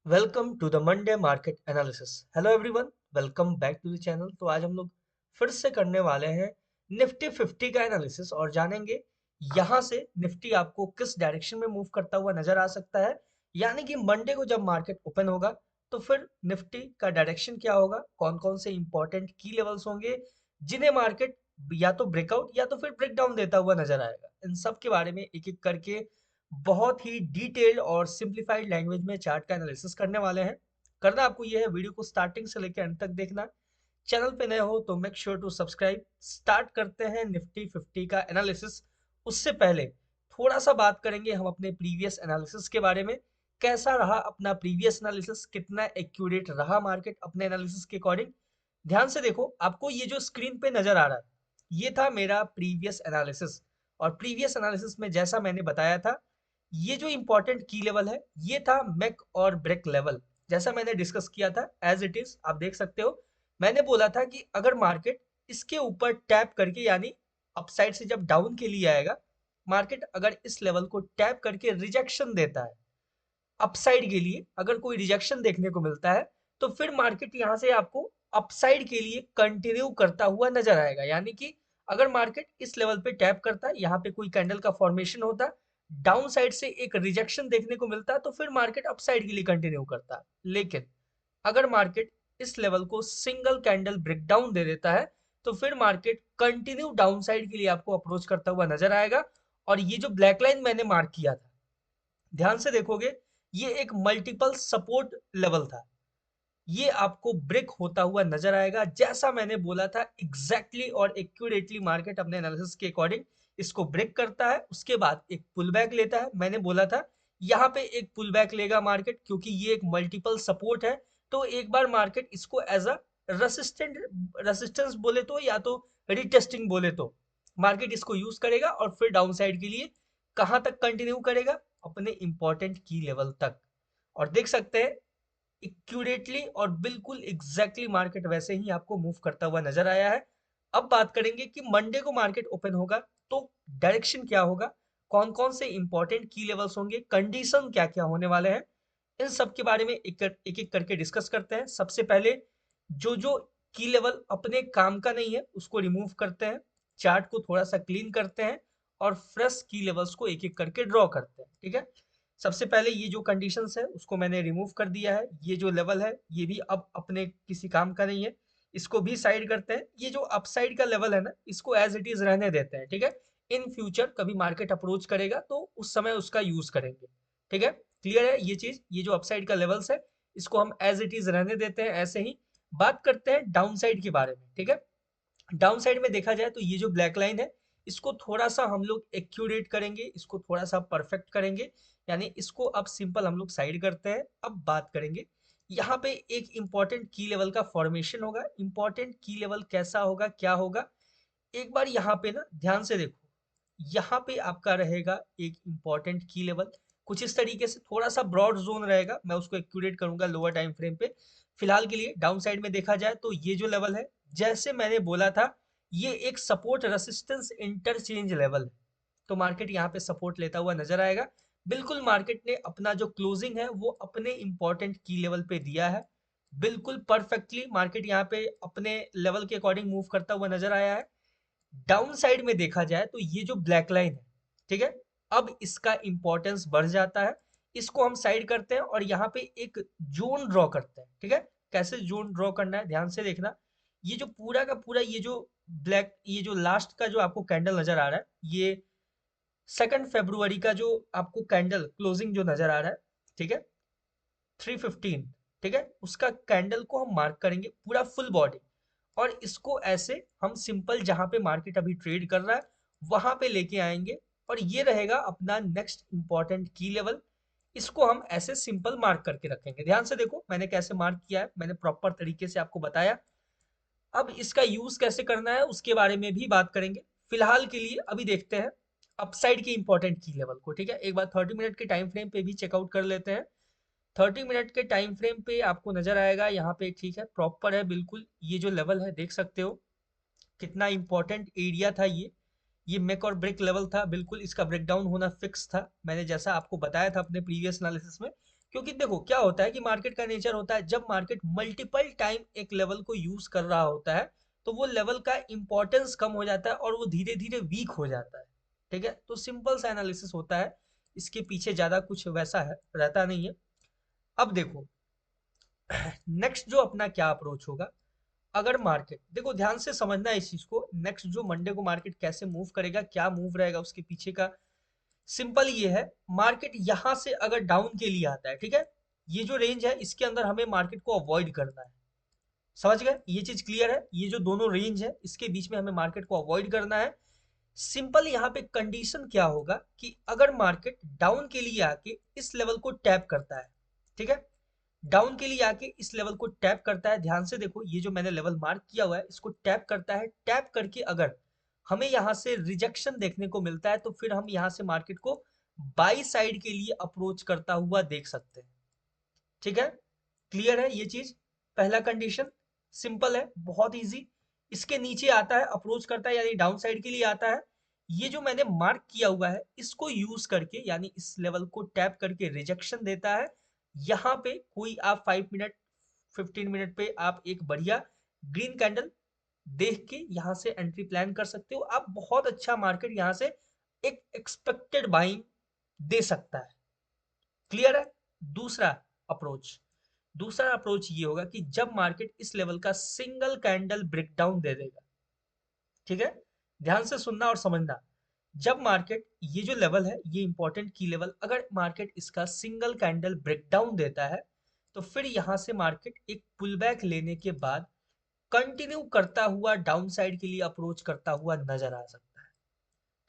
Welcome to the Monday market analysis. Hello everyone, welcome back to the channel. तो आज हम लोग फिर से करने वाले हैं निफ्टी 50 का एनालिसिस और जानेंगे यहाँ से निफ्टी आपको किस डायरेक्शन में मूव करता हुआ नजर आ सकता है। यानी कि मंडे को जब मार्केट ओपन होगा तो फिर निफ्टी का डायरेक्शन क्या होगा, कौन कौन से इंपॉर्टेंट की लेवल्स होंगे जिन्हें मार्केट या तो ब्रेकआउट या तो फिर ब्रेक डाउन देता हुआ नजर आएगा। इन सब के बारे में एक एक करके बहुत ही डिटेल्ड और सिंप्लीफाइड लैंग्वेज में चार्ट का एनालिसिस करने वाले हैं। करना आपको यह है, वीडियो को स्टार्टिंग से लेकर एंड तक देखना। चैनल पे नए हो तो make sure to subscribe. Start करते हैं निफ्टी 50 का एनालिसिस। उससे पहले थोड़ा सा बात करेंगे हम अपने प्रीवियस एनालिसिस के बारे में। कैसा रहा अपना प्रीवियस एनालिसिस, कितना एक्यूरेट रहा मार्केट अपने एनालिसिस के अकॉर्डिंग। ध्यान से देखो, आपको ये जो स्क्रीन पे नजर आ रहा है ये था मेरा प्रीवियस एनालिसिस। और प्रीवियस एनालिसिस में जैसा मैंने बताया था, ये जो इंपॉर्टेंट की लेवल है ये था मैक और ब्रेक लेवल। जैसा मैंने डिस्कस किया था एज इट इज आप देख सकते हो। मैंने बोला था कि अगर मार्केट इसके ऊपर टैप करके, यानी अपसाइड से जब डाउन के लिए आएगा, मार्केट अगर इस लेवल को टैप करके रिजेक्शन देता है अपसाइड के लिए, अगर कोई रिजेक्शन देखने को मिलता है तो फिर मार्केट यहां से आपको अपसाइड के लिए कंटिन्यू करता हुआ नजर आएगा। यानी कि अगर मार्केट इस लेवल पे टैप करता है, यहाँ पे कोई कैंडल का फॉर्मेशन होता, डाउन साइड से एक रिजेक्शन देखने को मिलता, तो फिर मार्केट अपसाइड के लिए कंटिन्यू करता। लेकिन अगर मार्केट इस लेवल को सिंगल कैंडल ब्रेकडाउन दे देता है तो फिर मार्केट कंटिन्यू डाउन साइड के लिए आपको अप्रोच करता हुआ नजर आएगा। और ये जो ब्लैक लाइन मैंने मार्क किया था, ध्यान से देखोगे, ये एक मल्टीपल सपोर्ट लेवल था। ये आपको ब्रेक होता हुआ नजर आएगा। जैसा मैंने बोला था एग्जैक्टली और एक्यूरेटली मार्केट अपने एनालिसिस के अकॉर्डिंग इसको ब्रेक करता है, उसके बाद एक पुल बैक लेता है। मैंने बोला था यहाँ पे एक पुल बैक लेगा मार्केट, क्योंकि ये एक मल्टीपल सपोर्ट है। तो एक बार मार्केट इसको एज अ रेसिस्टेंस बोले तो या तो रिटेस्टिंग बोले तो मार्केट इसको यूज करेगा और फिर डाउन साइड के लिए कहां तक कंटिन्यू करेगा, अपने इंपॉर्टेंट की लेवल तक। और देख सकते हैं एक्यूरेटली और बिल्कुल एग्जैक्टली मार्केट वैसे ही आपको मूव करता हुआ नजर आया है। अब बात करेंगे कि मंडे को मार्केट ओपन होगा तो डायरेक्शन क्या होगा, कौन कौन से इंपॉर्टेंट की लेवल्स होंगे, कंडीशन क्या क्या होने वाले हैं। इन सब के बारे में एक एक करके डिस्कस करते हैं। सबसे पहले जो जो की लेवल अपने काम का नहीं है उसको रिमूव करते हैं, चार्ट को थोड़ा सा क्लीन करते हैं और फ्रेश की लेवल्स को एक एक करके ड्रॉ करते हैं। ठीक है, सबसे पहले ये जो कंडीशंस है उसको मैंने रिमूव कर दिया है। ये जो लेवल है ये भी अब अपने किसी काम का नहीं है, इसको भी साइड करते हैं। ये जो अपसाइड का लेवल है ना, इसको एज इट इज रहने देते हैं। ठीक है, इन फ्यूचर कभी मार्केट अप्रोच करेगा तो उस समय उसका यूज करेंगे। ठीक है, क्लियर है ये चीज। ये जो अपसाइड का लेवल्स है इसको हम एज इट इज रहने देते हैं ऐसे ही। बात करते हैं डाउन साइड के बारे में। ठीक है, डाउन साइड में देखा जाए तो ये जो ब्लैक लाइन है इसको थोड़ा सा हम लोग एक्यूरेट करेंगे, इसको थोड़ा सा परफेक्ट करेंगे। यानी इसको अब सिंपल हम लोग साइड करते हैं। अब बात करेंगे यहाँ पे एक इंपॉर्टेंट की लेवल का फॉर्मेशन होगा। इंपॉर्टेंट की लेवल कैसा होगा, क्या होगा, एक बार यहाँ पे ना ध्यान से देखो। यहाँ पे आपका रहेगा एक इंपॉर्टेंट की लेवल, कुछ इस तरीके से, थोड़ा सा ब्रॉड जोन रहेगा। मैं उसको एक्यूरेट करूंगा लोअर टाइम फ्रेम पे। फिलहाल के लिए डाउन साइड में देखा जाए तो ये जो लेवल है, जैसे मैंने बोला था, ये एक सपोर्ट रेसिस्टेंस इंटरचेंज लेवल है। तो मार्केट यहाँ पे सपोर्ट लेता हुआ नजर आएगा। बिल्कुल मार्केट ने अपना जो क्लोजिंग है वो अपने इंपॉर्टेंट की लेवल पे दिया है। बिल्कुल परफेक्टली मार्केट यहाँ पे अपने लेवल के अकॉर्डिंग मूव करता हुआ नजर आया है। डाउन साइड में देखा जाए तो ये जो ब्लैक लाइन है, ठीक है, अब इसका इंपॉर्टेंस बढ़ जाता है। इसको हम साइड करते हैं और यहाँ पे एक जोन ड्रॉ करते हैं। ठीक है, कैसे जोन ड्रॉ करना है ध्यान से देखना। ये जो पूरा का पूरा ये जो ब्लैक, ये जो लास्ट का जो आपको कैंडल नजर आ रहा है, ये 2 फरवरी का जो आपको कैंडल क्लोजिंग जो नजर आ रहा है, ठीक है, 315, ठीक है, उसका कैंडल को हम मार्क करेंगे पूरा फुल बॉडी। और इसको ऐसे हम सिंपल जहां पे मार्केट अभी ट्रेड कर रहा है वहां पे लेके आएंगे और ये रहेगा अपना नेक्स्ट इंपॉर्टेंट की लेवल। इसको हम ऐसे सिंपल मार्क करके रखेंगे। ध्यान से देखो मैंने कैसे मार्क किया है, मैंने प्रॉपर तरीके से आपको बताया। अब इसका यूज कैसे करना है उसके बारे में भी बात करेंगे। फिलहाल के लिए अभी देखते हैं अपसाइड के इंपॉर्टेंट की लेवल को। ठीक है, एक बार 30 मिनट के टाइम फ्रेम पे भी चेकआउट कर लेते हैं। 30 मिनट के टाइम फ्रेम पे आपको नजर आएगा यहाँ पे, ठीक है, प्रॉपर है बिल्कुल। ये जो लेवल है देख सकते हो कितना इंपॉर्टेंट एरिया था ये मेक और ब्रेक लेवल था। बिल्कुल इसका ब्रेकडाउन होना फिक्स था, मैंने जैसा आपको बताया था अपने प्रीवियस एनालिसिस में। क्योंकि देखो क्या होता है कि मार्केट का नेचर होता है, जब मार्केट मल्टीपल टाइम एक लेवल को यूज कर रहा होता है तो वो लेवल का इंपॉर्टेंस कम हो जाता है और वो धीरे धीरे वीक हो जाता है। ठीक है, तो सिंपल सा एनालिसिस होता है, इसके पीछे ज्यादा कुछ वैसा है रहता नहीं है। अब देखो नेक्स्ट जो अपना क्या अप्रोच होगा, अगर मार्केट, देखो ध्यान से समझना है इस चीज को, नेक्स्ट जो मंडे को मार्केट कैसे मूव करेगा, क्या मूव रहेगा उसके पीछे का सिंपल ये है। मार्केट यहां से अगर डाउन के लिए आता है, ठीक है, ये जो रेंज है इसके अंदर हमें मार्केट को अवॉइड करना है। समझ गए, ये चीज क्लियर है, ये जो दोनों रेंज है इसके बीच में हमें मार्केट को अवॉइड करना है। सिंपल यहाँ पे कंडीशन क्या होगा कि अगर मार्केट डाउन के लिए आके इस लेवल को टैप करता है, ठीक है, डाउन के लिए आके इस लेवल को टैप करता है, ध्यान से देखो ये जो मैंने लेवल मार्क किया हुआ है इसको टैप करता है, टैप करके अगर हमें यहाँ से रिजेक्शन देखने को मिलता है तो फिर हम यहाँ से मार्केट को बाई साइड के लिए अप्रोच करता हुआ देख सकते हैं। ठीक है, क्लियर है ये चीज, पहला कंडीशन सिंपल है, बहुत इजी। इसके नीचे आता है अप्रोच करता है यानी डाउन साइड के लिए आता है, ये जो मैंने मार्क किया हुआ है इसको यूज करके यानी इस लेवल को टैप करके रिजेक्शन देता है। यहाँ पे कोई आप 5 मिनट 15 मिनट पे आप एक बढ़िया ग्रीन कैंडल देख के यहाँ से एंट्री प्लान कर सकते हो आप, बहुत अच्छा मार्केट यहाँ से एक एक्सपेक्टेड बाइंग दे सकता है। क्लियर है। दूसरा अप्रोच, दूसरा अप्रोच ये होगा कि जब मार्केट इस लेवल का सिंगल कैंडल ब्रेकडाउन दे देगा, ठीक है, ध्यान से सुनना और समझना, जब मार्केट ये जो लेवल है ये इंपॉर्टेंट की लेवल, अगर मार्केट इसका सिंगल कैंडल ब्रेकडाउन देता है तो फिर यहां से मार्केट एक पुल बैक लेने के बाद कंटिन्यू करता हुआ डाउन साइड के लिए अप्रोच करता हुआ नजर आ सकता है।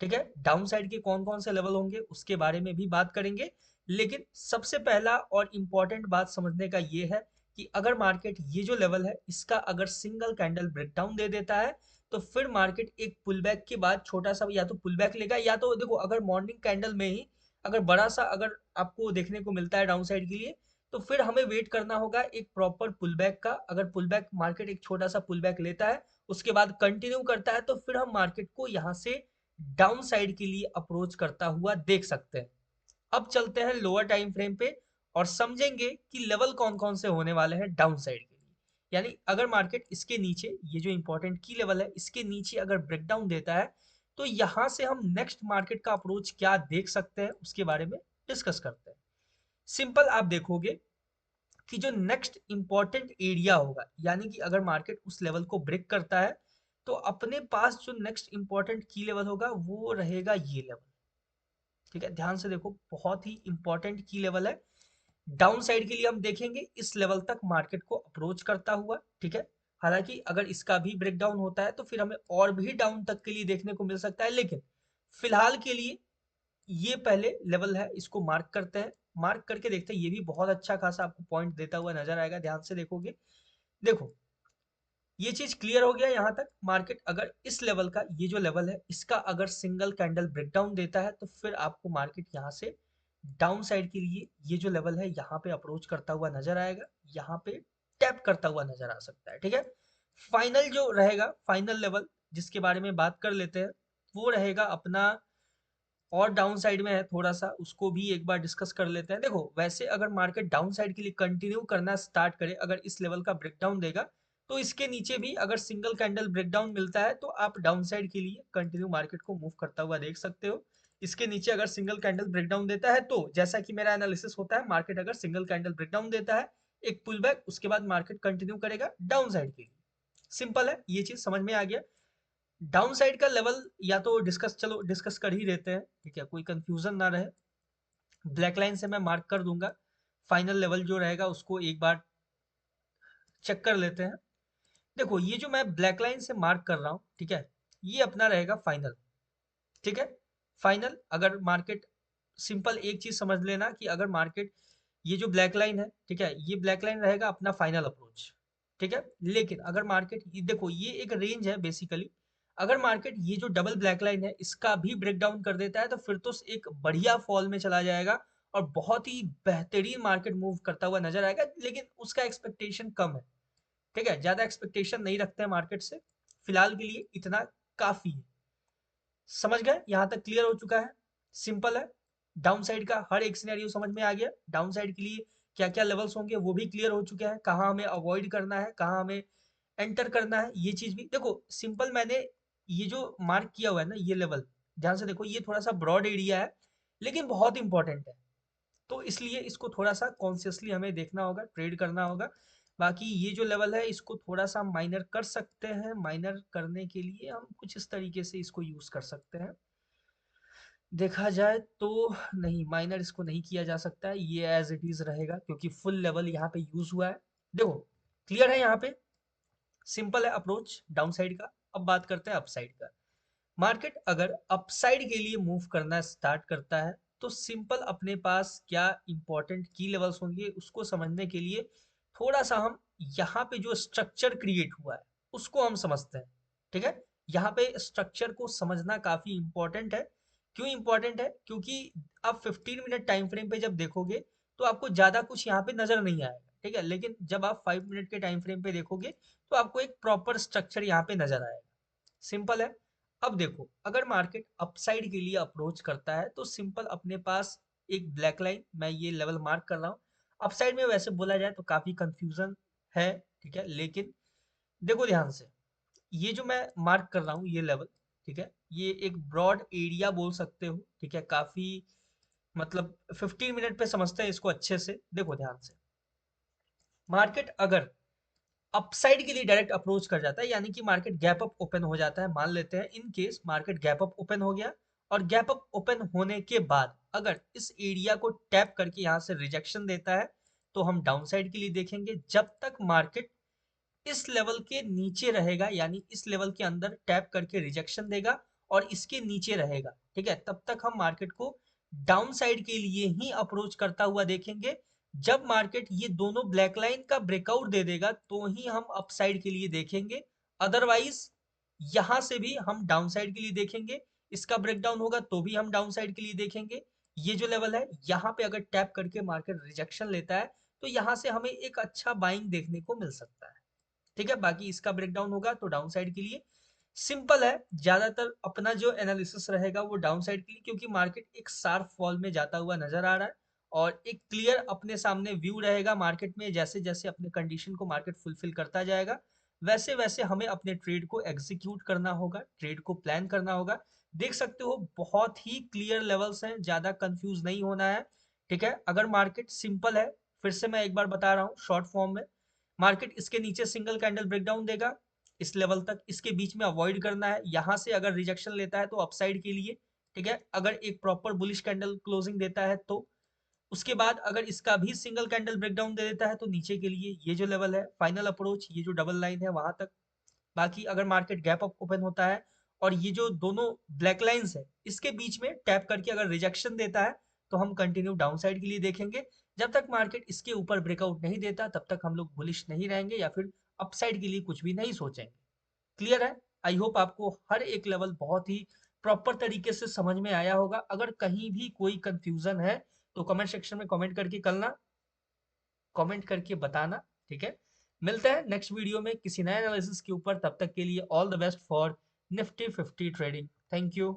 ठीक है, डाउन साइड के कौन कौन से लेवल होंगे उसके बारे में भी बात करेंगे, लेकिन सबसे पहला और इम्पॉर्टेंट बात समझने का ये है कि अगर मार्केट ये जो लेवल है इसका अगर सिंगल कैंडल ब्रेकडाउन दे देता है तो फिर मार्केट एक पुल बैक के बाद छोटा सा या तो पुल बैक लेगा, या तो देखो अगर मॉर्निंग कैंडल में ही अगर बड़ा सा अगर आपको देखने को मिलता है डाउन साइड के लिए तो फिर हमें वेट करना होगा एक प्रॉपर पुल बैक का। अगर पुल बैक मार्केट एक छोटा सा पुल बैक लेता है उसके बाद कंटिन्यू करता है तो फिर हम मार्केट को यहाँ से डाउन साइड के लिए अप्रोच करता हुआ देख सकते हैं। अब चलते हैं लोअर टाइम फ्रेम पे और समझेंगे कि लेवल कौन कौन से होने वाले हैं डाउन साइड के लिए। यानी अगर मार्केट इसके नीचे ये जो इंपॉर्टेंट की लेवल है इसके नीचे अगर ब्रेकडाउन देता है तो यहां से हम नेक्स्ट मार्केट का अप्रोच क्या देख सकते हैं उसके बारे में डिस्कस करते हैं। सिंपल आप देखोगे कि जो नेक्स्ट इंपॉर्टेंट एरिया होगा यानी कि अगर मार्केट उस लेवल को ब्रेक करता है तो अपने पास जो नेक्स्ट इंपॉर्टेंट की लेवल होगा वो रहेगा ये लेवल। ठीक है, ध्यान से देखो बहुत ही इंपॉर्टेंट की लेवल है, डाउन साइड के लिए हम देखेंगे इस लेवल तक मार्केट को अप्रोच करता हुआ। ठीक है, हालांकि अगर इसका भी ब्रेकडाउन होता है तो फिर हमें और भी डाउन तक के लिए देखने को मिल सकता है, लेकिन फिलहाल के लिए ये पहले लेवल है इसको मार्क करते हैं, मार्क करके देखते हैं, ये भी बहुत अच्छा खासा आपको पॉइंट देता हुआ नजर आएगा, ध्यान से देखोगे। देखो ये चीज क्लियर हो गया, यहाँ तक मार्केट अगर इस लेवल का ये जो लेवल है इसका अगर सिंगल कैंडल ब्रेकडाउन देता है तो फिर आपको मार्केट यहाँ से डाउन साइड के लिए ये जो लेवल है यहाँ पे अप्रोच करता हुआ नजर आएगा, यहाँ पे टैप करता हुआ नजर आ सकता है। ठीक है, फाइनल जो रहेगा, फाइनल लेवल जिसके बारे में बात कर लेते हैं वो रहेगा अपना, और डाउन साइड में है थोड़ा सा उसको भी एक बार डिस्कस कर लेते हैं। देखो वैसे अगर मार्केट डाउन साइड के लिए कंटिन्यू करना स्टार्ट करे, अगर इस लेवल का ब्रेकडाउन देगा तो इसके नीचे भी अगर सिंगल कैंडल ब्रेकडाउन मिलता है तो आप डाउन साइड के लिए कंटिन्यू मार्केट को मूव करता हुआ देख सकते हो। इसके नीचे अगर सिंगल कैंडल ब्रेकडाउन देता है तो जैसा कि मेरा एनालिसिस होता है, मार्केट अगर सिंगल कैंडल ब्रेकडाउन देता है एक पुल बैक उसके बाद मार्केट कंटिन्यू करेगा डाउन साइड के लिए। सिंपल है, ये चीज समझ में आ गया। डाउन साइड का लेवल या तो डिस्कस, चलो डिस्कस कर ही लेते हैं, ठीक है, कोई कंफ्यूजन ना रहे। ब्लैक लाइन से मैं मार्क कर दूंगा, फाइनल लेवल जो रहेगा उसको एक बार चेक कर लेते हैं। देखो ये जो मैं ब्लैक लाइन से मार्क कर रहा हूँ, ठीक है, ये अपना रहेगा फाइनल। ठीक है, फाइनल अगर मार्केट, सिंपल एक चीज समझ लेना कि अगर मार्केट ये जो ब्लैक लाइन है, ठीक है, ये ब्लैक लाइन रहेगा अपना फाइनल अप्रोच। ठीक है, लेकिन अगर मार्केट देखो ये एक रेंज है बेसिकली, अगर मार्केट ये जो डबल ब्लैक लाइन है इसका भी ब्रेक डाउन कर देता है तो फिर तो एक बढ़िया फॉल में चला जाएगा और बहुत ही बेहतरीन मार्केट मूव करता हुआ नजर आएगा, लेकिन उसका एक्सपेक्टेशन कम है। ठीक है, ज्यादा एक्सपेक्टेशन नहीं रखते हैं मार्केट से, फिलहाल के लिए इतना काफी है। समझ गए, यहां तक क्लियर हो चुका है, सिंपल है। डाउन साइड का हर एक सिनेरियो समझ में आ गया, डाउन साइड के लिए क्या क्या लेवल्स होंगे वो भी क्लियर हो चुके हैं, कहाँ हमें अवॉइड करना है, कहाँ हमें एंटर करना है, ये चीज भी देखो। सिंपल मैंने ये जो मार्क किया हुआ है ना, ये लेवल ध्यान से देखो, ये थोड़ा सा ब्रॉड एरिया है लेकिन बहुत इंपॉर्टेंट है, तो इसलिए इसको थोड़ा सा कॉन्शियसली हमें देखना होगा, ट्रेड करना होगा। बाकी ये जो लेवल है इसको थोड़ा सा माइनर कर सकते हैं, माइनर करने के लिए हम कुछ इस तरीके से इसको यूज कर सकते हैं। देखा जाए तो नहीं, माइनर इसको नहीं किया जा सकता है, ये एज इट इज रहेगा क्योंकि फुल लेवल यहाँ पे यूज हुआ है। देखो क्लियर है यहाँ पे, सिंपल है अप्रोच डाउन साइड का। अब बात करते हैं अपसाइड का। मार्केट अगर अपसाइड के लिए मूव करना स्टार्ट करता है तो सिंपल अपने पास क्या इंपॉर्टेंट की लेवल्स होंगे उसको समझने के लिए थोड़ा सा हम यहाँ पे जो स्ट्रक्चर क्रिएट हुआ है उसको हम समझते हैं। ठीक है, यहाँ पे स्ट्रक्चर को समझना काफी इंपॉर्टेंट है। क्यों इंपॉर्टेंट है? क्योंकि आप 15 मिनट टाइम फ्रेम पे जब देखोगे तो आपको ज्यादा कुछ यहाँ पे नजर नहीं आएगा, ठीक है, लेकिन जब आप 5 मिनट के टाइम फ्रेम पे देखोगे तो आपको एक प्रॉपर स्ट्रक्चर यहाँ पे नजर आएगा। सिंपल है। अब देखो अगर मार्केट अपसाइड के लिए अप्रोच करता है तो सिंपल अपने पास एक ब्लैक लाइन, मैं ये लेवल मार्क कर रहा हूँ। अपसाइड में वैसे बोला जाए तो काफी कंफ्यूजन है, ठीक है, लेकिन देखो ध्यान से, ये जो मैं मार्क कर रहा हूँ ये लेवल, ठीक है, ये एक ब्रॉड एरिया बोल सकते हो, ठीक है, काफी मतलब 15 मिनट पे समझते हैं इसको अच्छे से। देखो ध्यान से, मार्केट अगर अपसाइड के लिए डायरेक्ट अप्रोच कर जाता है, यानी कि मार्केट गैप अप ओपन हो जाता है, मान लेते हैं in case market gap up open हो गया, और गैप अप ओपन होने के बाद अगर इस एरिया को टैप करके यहां से रिजेक्शन देता है तो हम डाउन साइड के लिए देखेंगे। जब तक मार्केट इस लेवल के नीचे रहेगा, यानी इस लेवल के अंदर टैप करके रिजेक्शन देगा और इसके नीचे रहेगा, ठीक है, तब तक हम मार्केट को डाउन साइड के लिए ही अप्रोच करता हुआ देखेंगे। जब मार्केट ये दोनों ब्लैक लाइन का ब्रेकआउट दे देगा तो ही हम अप साइड के लिए देखेंगे, अदरवाइज यहां से भी हम डाउन साइड के लिए देखेंगे। इसका ब्रेकडाउन होगा तो भी हम डाउन साइड के लिए देखेंगे। ये जो लेवल है यहाँ पे अगर टैप करके मार्केट रिजेक्शन लेता है तो यहाँ से हमें एक अच्छा बाइंग देखने को मिल सकता है, ठीक है। बाकी इसका ब्रेकडाउन होगा तो डाउन साइड के लिए। सिंपल है, ज्यादातर अपना जो एनालिसिस रहेगा वो डाउन साइड के लिए, क्योंकि मार्केट एक शार्प फॉल में जाता हुआ नजर आ रहा है और एक क्लियर अपने सामने व्यू रहेगा मार्केट में। जैसे जैसे अपने कंडीशन को मार्केट फुलफिल करता जाएगा वैसे वैसे हमें अपने ट्रेड को एग्जीक्यूट करना होगा, ट्रेड को प्लान करना होगा। देख सकते हो बहुत ही क्लियर लेवल्स हैं, ज्यादा कंफ्यूज नहीं होना है, ठीक है। अगर मार्केट सिंपल है, फिर से मैं एक बार बता रहा हूँ शॉर्ट फॉर्म में, मार्केट इसके नीचे सिंगल कैंडल ब्रेकडाउन देगा इस लेवल तक, इसके बीच में अवॉइड करना है। यहां से अगर रिजेक्शन लेता है तो अपसाइड के लिए, ठीक है। अगर एक प्रॉपर बुलिश कैंडल क्लोजिंग देता है तो उसके बाद अगर इसका भी सिंगल कैंडल ब्रेकडाउन दे देता है तो नीचे के लिए ये जो लेवल है फाइनल अप्रोच, ये जो डबल लाइन है वहां तक। बाकी अगर मार्केट गैप अप ओपन होता है और ये जो दोनों ब्लैक लाइंस है इसके बीच में टैप करके अगर रिजेक्शन देता है तो हम कंटिन्यू डाउन साइड के लिए देखेंगे। जब तक मार्केट इसके ऊपर ब्रेकआउट नहीं देता तब तक हम लोग बुलिश नहीं रहेंगे या फिर अपसाइड के लिए कुछ भी नहीं सोचेंगे। क्लियर है? आई होप आपको हर एक लेवल बहुत ही प्रॉपर तरीके से समझ में आया होगा। अगर कहीं भी कोई कंफ्यूजन है तो कमेंट सेक्शन में कमेंट करके करना, कमेंट करके बताना, ठीक है। मिलते हैं नेक्स्ट वीडियो में किसी नए एनालिसिस के ऊपर, तब तक के लिए all the best for Nifty 50 trading. Thank you.